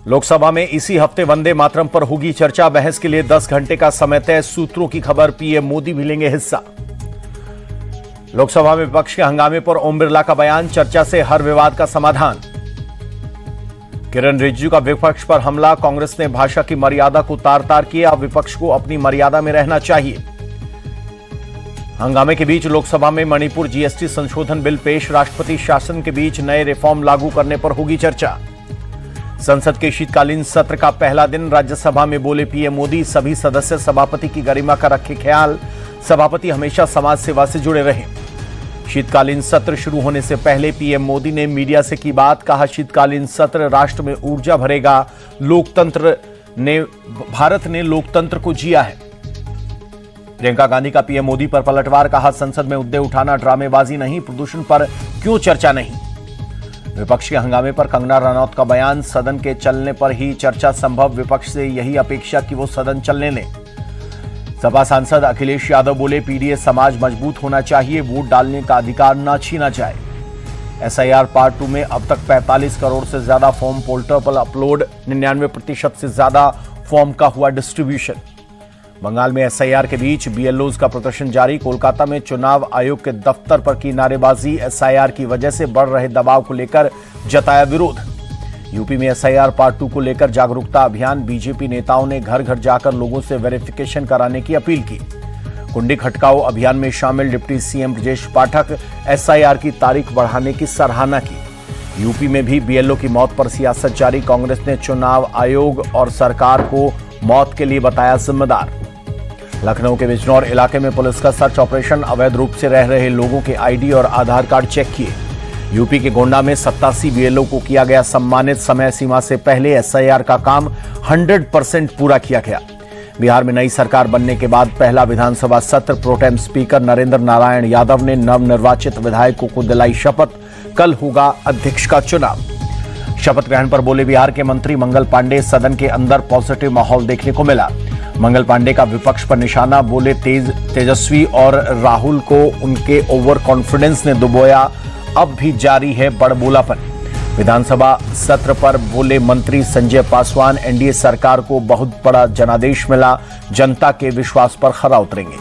लोकसभा में इसी हफ्ते वंदे मातरम पर होगी चर्चा। बहस के लिए 10 घंटे का समय तय। सूत्रों की खबर, पीएम मोदी भी लेंगे हिस्सा। लोकसभा में विपक्ष के हंगामे पर ओम बिरला का बयान, चर्चा से हर विवाद का समाधान। किरण रिजिजू का विपक्ष पर हमला, कांग्रेस ने भाषा की मर्यादा को तार-तार किया। विपक्ष को अपनी मर्यादा में रहना चाहिए। हंगामे के बीच लोकसभा में मणिपुर जीएसटी संशोधन बिल पेश। राष्ट्रपति शासन के बीच नए रिफॉर्म लागू करने पर होगी चर्चा। संसद के शीतकालीन सत्र का पहला दिन, राज्यसभा में बोले पीएम मोदी, सभी सदस्य सभापति की गरिमा का रखे ख्याल। सभापति हमेशा समाज सेवा से जुड़े रहे। शीतकालीन सत्र शुरू होने से पहले पीएम मोदी ने मीडिया से की बात, कहा शीतकालीन सत्र राष्ट्र में ऊर्जा भरेगा। भारत ने लोकतंत्र को जिया है। प्रियंका गांधी का पीएम मोदी पर पलटवार, कहा संसद में मुद्दे उठाना ड्रामेबाजी नहीं। प्रदूषण पर क्यों चर्चा नहीं। विपक्ष के हंगामे पर कंगना रनौत का बयान, सदन के चलने पर ही चर्चा संभव। विपक्ष से यही अपेक्षा कि वो सदन चलने लें। सपा सांसद अखिलेश यादव बोले, पीडीएस समाज मजबूत होना चाहिए, वोट डालने का अधिकार न छीना जाए। एसआईआर पार्ट 2 में अब तक 45 करोड़ से ज्यादा फॉर्म पोर्टल पर अपलोड। 99% से ज्यादा फॉर्म का हुआ डिस्ट्रीब्यूशन। बंगाल में एसआईआर के बीच बीएलओज का प्रदर्शन जारी। कोलकाता में चुनाव आयोग के दफ्तर पर की नारेबाजी। एसआईआर की वजह से बढ़ रहे दबाव को लेकर जताया विरोध। यूपी में एसआईआर पार्ट 2 को लेकर जागरूकता अभियान। बीजेपी नेताओं ने घर घर जाकर लोगों से वेरिफिकेशन कराने की अपील की। कुंडी खटकाओ अभियान में शामिल deputy CM Brajesh Pathak, SIR की तारीख बढ़ाने की सराहना की। यूपी में भी बीएलओ की मौत पर सियासत जारी। कांग्रेस ने चुनाव आयोग और सरकार को मौत के लिए बताया जिम्मेदार। लखनऊ के बिजनौर इलाके में पुलिस का सर्च ऑपरेशन। अवैध रूप से रह रहे लोगों के आईडी और आधार कार्ड चेक किए। यूपी के गोंडा में 87 बीएलओ को किया गया सम्मानित। समय सीमा से पहले एसआईआर का काम 100% पूरा किया गया। बिहार में नई सरकार बनने के बाद पहला विधानसभा सत्र। प्रोटेम स्पीकर नरेंद्र नारायण यादव ने नवनिर्वाचित विधायकों को दिलाई शपथ। कल होगा अध्यक्ष का चुनाव। शपथ ग्रहण पर बोले बिहार के मंत्री मंगल पांडे, सदन के अंदर पॉजिटिव माहौल देखने को मिला। मंगल पांडे का विपक्ष पर निशाना, बोले तेजस्वी और राहुल को उनके ओवर कॉन्फिडेंस ने डुबोया। अब भी जारी है बड़बोलापन। विधानसभा सत्र पर बोले मंत्री संजय पासवान, एनडीए सरकार को बहुत बड़ा जनादेश मिला। जनता के विश्वास पर खरा उतरेंगे।